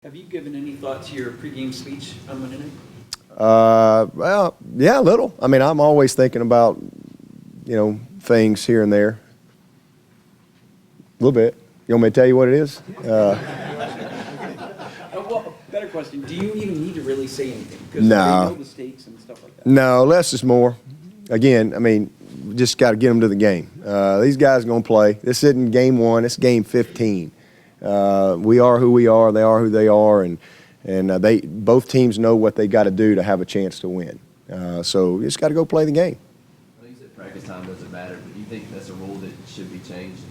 Have you given any thought to your pregame speech on Monday night? Well, yeah, a little. I mean, I'm always thinking about, things here and there. A little bit. You want me to tell you what it is? Well, better question. Do you even need to really say anything? Because No. they know the stakes and stuff like that. No, less is more. Again, I mean, we just got to get them to the game. These guys are going to play. This isn't game 1. It's game 15. We are who we are. They are who they are. And they both teams know what they got to do to have a chance to win. So you just got to go play the game. I think you said practice time doesn't matter, but do you think that's a rule that should be changed?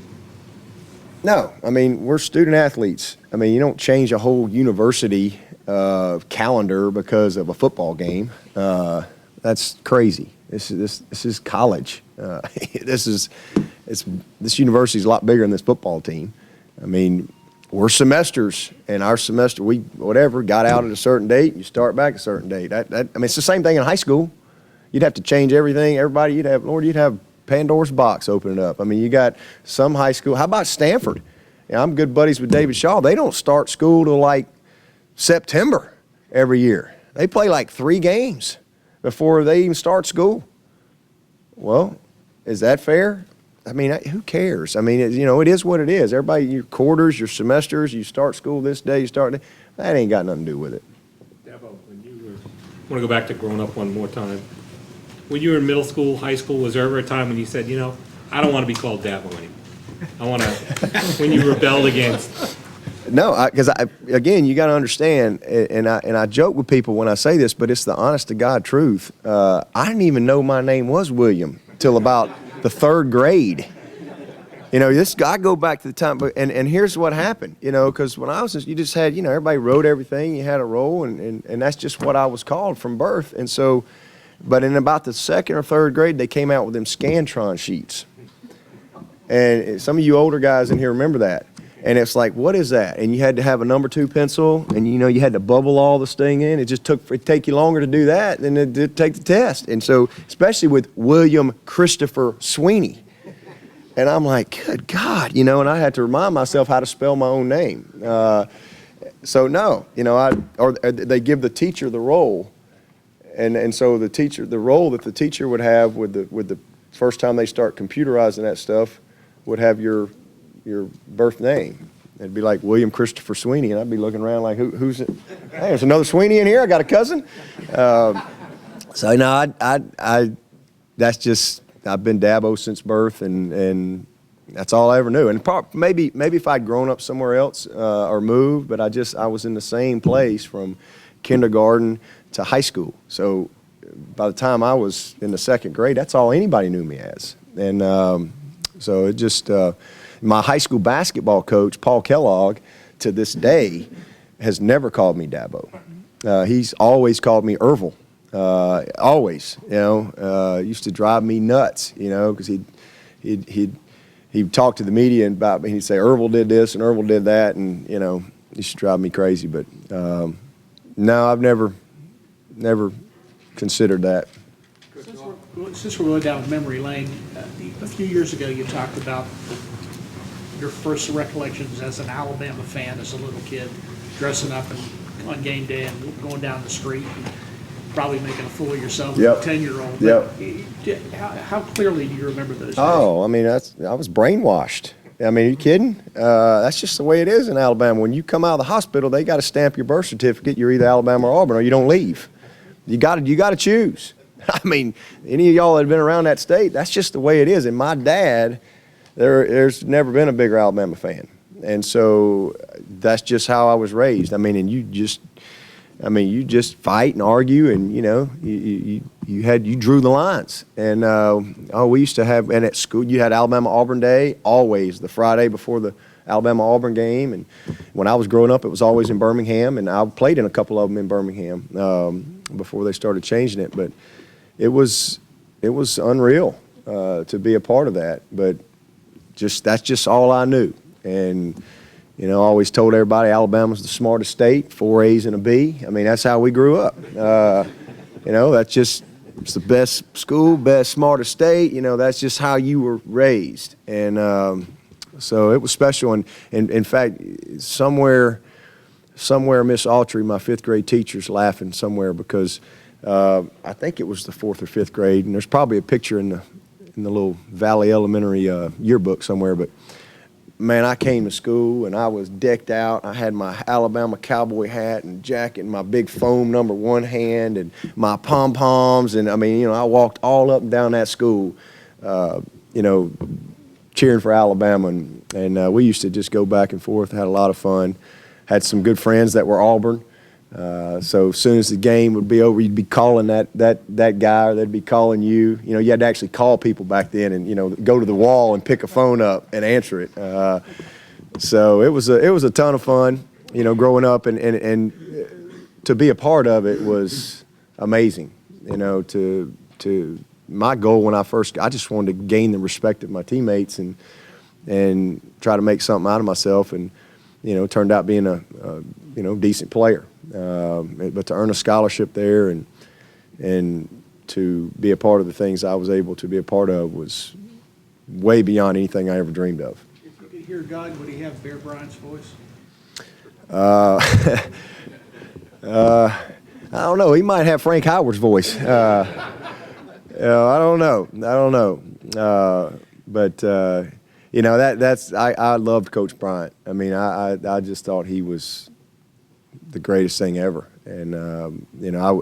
No. I mean, we're student athletes. I mean, you don't change a whole university calendar because of a football game. That's crazy. This is college. This university is a lot bigger than this football team. I mean, we're semesters, and our semester, we got out at a certain date, and you start back at a certain date. I mean, it's the same thing in high school. You'd have to change everything. Everybody, you'd have Pandora's box opening up. I mean, you got some high school. How about Stanford? I'm good buddies with David Shaw. They don't start school till like September every year. They play like 3 games before they even start school. Well, is that fair? I mean, who cares? I mean, it is what it is. Everybody, your quarters, your semesters, you start school this day, that ain't got nothing to do with it. Dabo, I want to go back to growing up one more time. When you were in middle school, high school, was there ever a time when you said, I don't want to be called Dabo anymore? I want to, when you rebelled against? No, because again, you got to understand, and I joke with people when I say this, but it's the honest to God truth. I didn't even know my name was William till about the 3rd grade. I go back to the time, and here's what happened, because when I was, you just had, everybody wrote everything, you had a role, and that's just what I was called from birth. And so, but in about the 2nd or 3rd grade, they came out with them Scantron sheets. And some of you older guys in here remember that. And it's like, what is that? And you had to have a number 2 pencil, and you had to bubble all this thing in. It'd take you longer to do that than it did take the test. And so, especially with William Christopher Swinney. And I'm like, good God, and I had to remind myself how to spell my own name. So no, or they give the teacher the role. And so the role that the teacher would have with the first time they start computerizing that stuff would have your birth name. It'd be like William Christopher Swinney, and I'd be looking around like, who's it? Hey, there's another Swinney in here. I got a cousin. So no, that's just, I've been Dabo since birth, and that's all I ever knew. And maybe if I'd grown up somewhere else or moved, but I was in the same place from kindergarten to high school. So by the time I was in the 2nd grade, that's all anybody knew me as. And so it just, my high school basketball coach, Paul Kellogg, to this day, has never called me Dabo. He's always called me Ervil. Always, used to drive me nuts, because he'd talk to the media about me. He'd say, Ervil did this and Ervil did that, and, it used to drive me crazy. But no, I've never considered that. Since we're going down memory lane, a few years ago you talked about your first recollections as an Alabama fan as a little kid, dressing up on game day and going down the street and probably making a fool of yourself as a 10-year-old. Yep. How clearly do you remember those days? Oh, I mean, I was brainwashed. I mean, are you kidding? That's just the way it is in Alabama. When you come out of the hospital, they got to stamp your birth certificate. You're either Alabama or Auburn, or you don't leave. You got to choose. I mean, any of y'all that have been around that state, that's just the way it is. And my dad, there's never been a bigger Alabama fan. And so that's just how I was raised. I mean, and you just fight and argue, and you drew the lines. And we used to have, and at school you had Alabama Auburn Day, always the Friday before the Alabama Auburn game. And when I was growing up, it was always in Birmingham, and I played in a couple of them in Birmingham before they started changing it. But it was unreal to be a part of that. But that's just all I knew. And I always told everybody Alabama's the smartest state, 4 A's and a B. I mean, that's how we grew up. That's just, it's the best school, best, smartest state. That's just how you were raised. And so it was special. And in fact, somewhere somewhere Miss Autry, my 5th grade teacher's laughing somewhere because I think it was the 4th or 5th grade, and there's probably a picture in the little Valley Elementary yearbook somewhere, but man, I came to school and I was decked out. I had my Alabama cowboy hat and jacket and my big foam number 1 hand and my pom-poms, and I mean, I walked all up and down that school, cheering for Alabama, and we used to just go back and forth, had a lot of fun, had some good friends that were Auburn. So as soon as the game would be over, you'd be calling that guy, or they'd be calling you. You had to actually call people back then, and go to the wall and pick a phone up and answer it. So it was a ton of fun, growing up, and to be a part of it was amazing. To my goal when I just wanted to gain the respect of my teammates and try to make something out of myself, and turned out being a decent player. But to earn a scholarship there and to be a part of the things I was able to be a part of was way beyond anything I ever dreamed of. If you could hear God, would he have Bear Bryant's voice? I don't know. He might have Frank Howard's voice. I don't know. But I loved Coach Bryant. I mean, I just thought he was the greatest thing ever. And,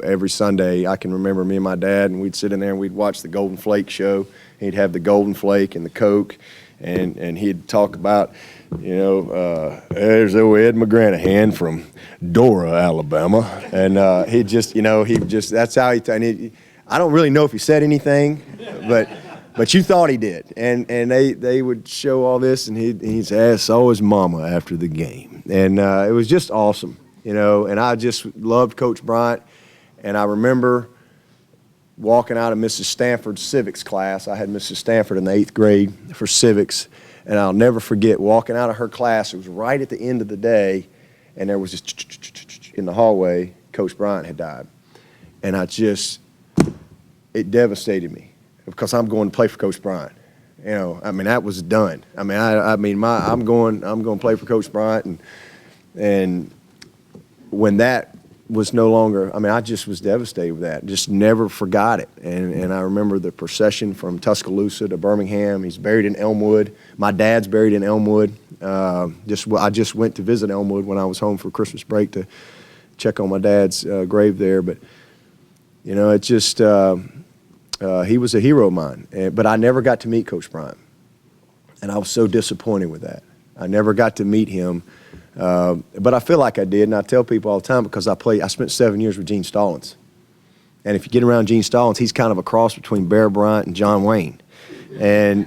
every Sunday I can remember me and my dad, and we'd sit in there and we'd watch the Golden Flake show. He'd have the Golden Flake and the Coke, and he'd talk about, there's old Ed McGranahan from Dora, Alabama. And that's how I don't really know if he said anything, but you thought he did. And they would show all this, and he'd say, I saw his mama after the game. And it was just awesome. And I just loved Coach Bryant. And I remember walking out of Mrs. Stanford's civics class. I had Mrs. Stanford in the 8th grade for civics. And I'll never forget walking out of her class. It was right at the end of the day. And there was just in the hallway, Coach Bryant had died. And it devastated me because I'm going to play for Coach Bryant. That was done. I'm going to play for Coach Bryant. And when that was no longer, I just was devastated with that. Just never forgot it. And I remember the procession from Tuscaloosa to Birmingham. He's buried in Elmwood. My dad's buried in Elmwood. I just went to visit Elmwood when I was home for Christmas break to check on my dad's grave there. But, he was a hero of mine. But I never got to meet Coach Bryant. And I was so disappointed with that. I never got to meet him. But I feel like I did, and I tell people all the time because I spent 7 years with Gene Stallings. And if you get around Gene Stallings, he's kind of a cross between Bear Bryant and John Wayne. And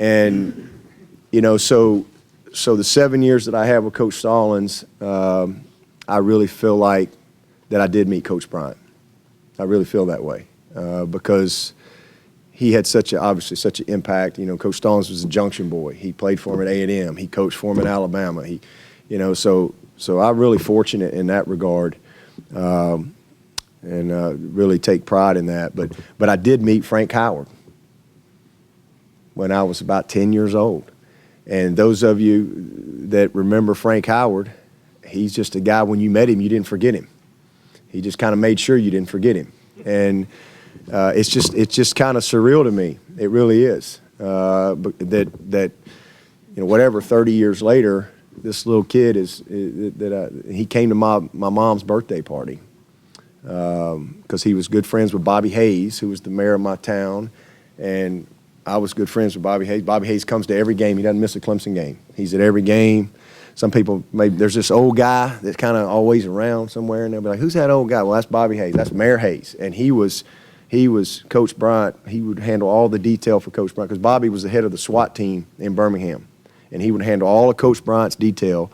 so the 7 years that I had with Coach Stallings, I really feel like that I did meet Coach Bryant. I really feel that way because he had obviously such an impact. Coach Stallings was a Junction boy. He played for him at A&M. He coached for him at Alabama. So I'm really fortunate in that regard, and really take pride in that. But I did meet Frank Howard when I was about 10 years old. And those of you that remember Frank Howard, he's just a guy, when you met him, you didn't forget him. He just kind of made sure you didn't forget him. And it's just kind of surreal to me. It really is. That whatever, 30 years later, this little kid he came to my mom's birthday party because he was good friends with Bobby Hayes, who was the mayor of my town, and I was good friends with Bobby Hayes. Bobby Hayes comes to every game. He doesn't miss a Clemson game. He's at every game. Some people, maybe there's this old guy that's kind of always around somewhere, and they'll be like, who's that old guy? Well, that's Bobby Hayes. That's Mayor Hayes. And he was Coach Bryant. He would handle all the detail for Coach Bryant because Bobby was the head of the SWAT team in Birmingham. And he would handle all of Coach Bryant's detail.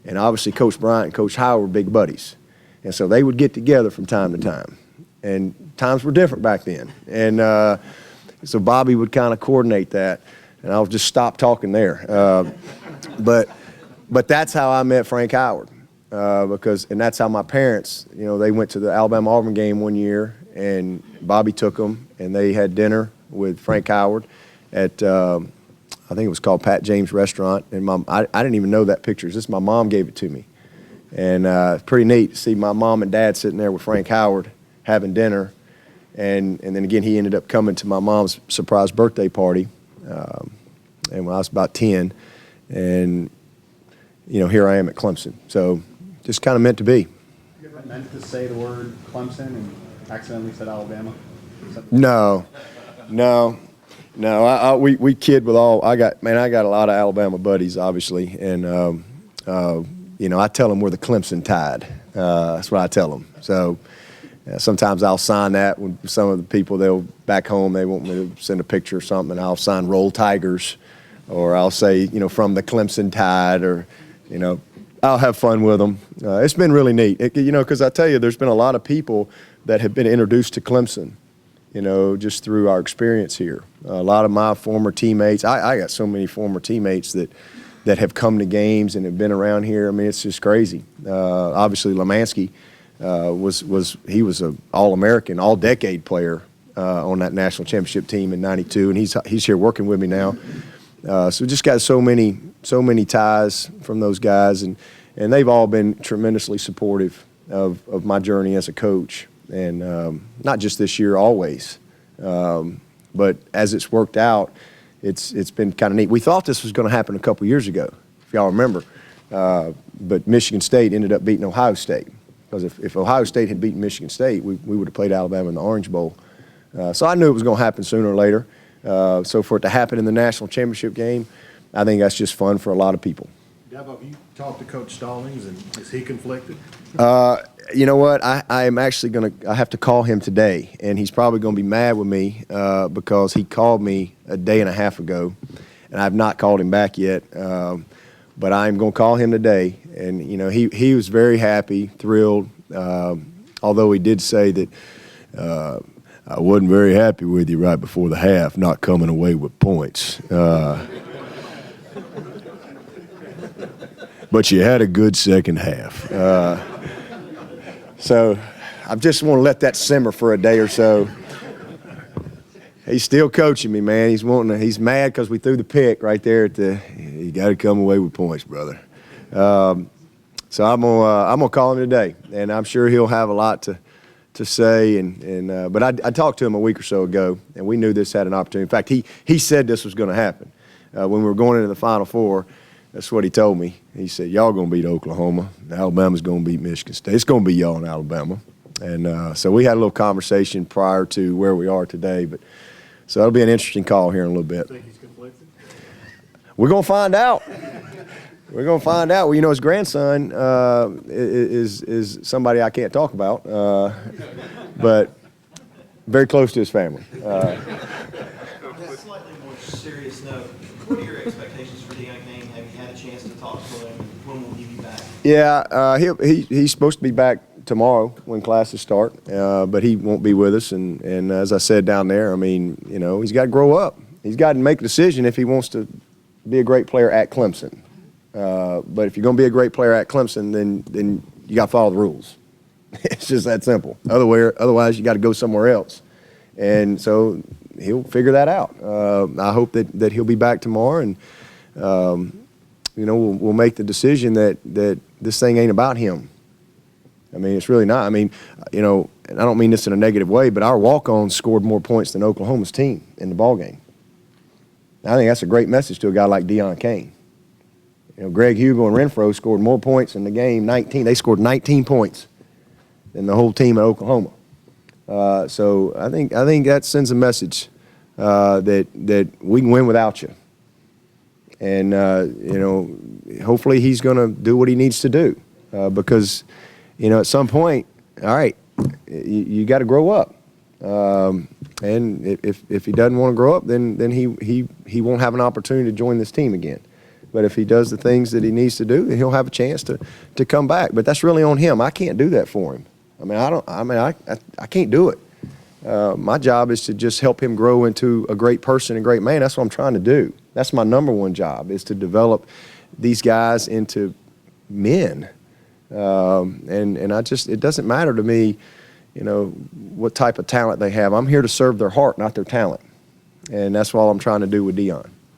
And obviously Coach Bryant and Coach Howard were big buddies. And so they would get together from time to time. And times were different back then. And so Bobby would kind of coordinate that. And I'll just stop talking there. But that's how I met Frank Howard. And that's how my parents, they went to the Alabama-Auburn game one year, and Bobby took them, and they had dinner with Frank Howard at I think it was called Pat James Restaurant. And I didn't even know that picture. My mom gave it to me. And pretty neat to see my mom and dad sitting there with Frank Howard having dinner. And then again, he ended up coming to my mom's surprise birthday party, and when I was about 10. And, you know, here I am at Clemson. So just kind of meant to be. You ever meant to say the word Clemson and accidentally said Alabama? No. We kid with all. I got a lot of Alabama buddies, obviously, and you know, I tell them we're the Clemson Tide. That's what I tell them. So sometimes I'll sign that when some of the people they'll back home they want me to send a picture or something, and I'll sign Roll Tigers, or I'll say, you know, from the Clemson Tide, or, you know, I'll have fun with them. It's been really neat, you know, because I tell you, there's been a lot of people that have been introduced to Clemson, you know, just through our experience here. A lot of my former teammates, I got so many former teammates that have come to games and have been around here. I mean, it's just crazy. Obviously, Lemansky he was an All-American, All-Decade player on that national championship team in '92, and he's here working with me now. So just got so many ties from those guys, and they've all been tremendously supportive of my journey as a coach, and not just this year, always. But as it's worked out, it's been kind of neat. We thought this was going to happen a couple years ago, if y'all remember, but Michigan State ended up beating Ohio State, because if Ohio State had beaten Michigan State, we would have played Alabama in the Orange Bowl. So I knew it was going to happen sooner or later. So for it to happen in the national championship game, I think that's just fun for a lot of people. Dabo, have you talked to Coach Stallings, and is he conflicted? You know what? I am actually I have to call him today, and he's probably going to be mad with me because he called me a day and a half ago, and I've not called him back yet. But I'm going to call him today, and, you know, he was very happy, thrilled, although he did say that I wasn't very happy with you right before the half, not coming away with points. But you had a good second half. So I just want to let that simmer for a day or so. He's still coaching me, man. He's mad because we threw the pick right there you got to come away with points, brother. So I'm gonna call him today, and I'm sure he'll have a lot to say. But I talked to him a week or so ago, and we knew this had an opportunity. In fact, he said this was going to happen when we were going into the Final Four. That's what he told me. He said, y'all going to beat Oklahoma. Alabama's going to beat Michigan State. It's going to be y'all in Alabama. And so we had a little conversation prior to where we are today. So it'll be an interesting call here in a little bit. Think he's conflicted? We're going to find out. We're going to find out. Well, you know, his grandson is somebody I can't talk about, but very close to his family. On a slightly more serious note, what are your expectations for Deion Kane? Have you had a chance to talk to him? When will he be back? Yeah, he's supposed to be back tomorrow when classes start, but he won't be with us. And as I said down there, I mean, you know, he's got to grow up. He's got to make a decision if he wants to be a great player at Clemson. But if you're going to be a great player at Clemson, then you got to follow the rules. It's just that simple. Otherwise, you got to go somewhere else. And so he'll figure that out. I hope that he'll be back tomorrow, and you know, we'll make the decision that this thing ain't about him. I mean, it's really not. I mean, you know, and I don't mean this in a negative way, but our walk-ons scored more points than Oklahoma's team in the ballgame. I think that's a great message to a guy like Deion Kane. You know, Greg Hugo and Renfro scored more points in the game, 19. They scored 19 points than the whole team at Oklahoma. So I think that sends a message that we can win without you. And, you know, hopefully he's going to do what he needs to do because, you know, at some point, all right, you got to grow up. And if he doesn't want to grow up, then he won't have an opportunity to join this team again. But if he does the things that he needs to do, then he'll have a chance to come back. But that's really on him. I can't do that for him. I mean, I can't do it. My job is to just help him grow into a great person and great man. That's what I'm trying to do. That's my number one job, is to develop these guys into men. And it doesn't matter to me, you know, what type of talent they have. I'm here to serve their heart, not their talent. And that's all I'm trying to do with Deion.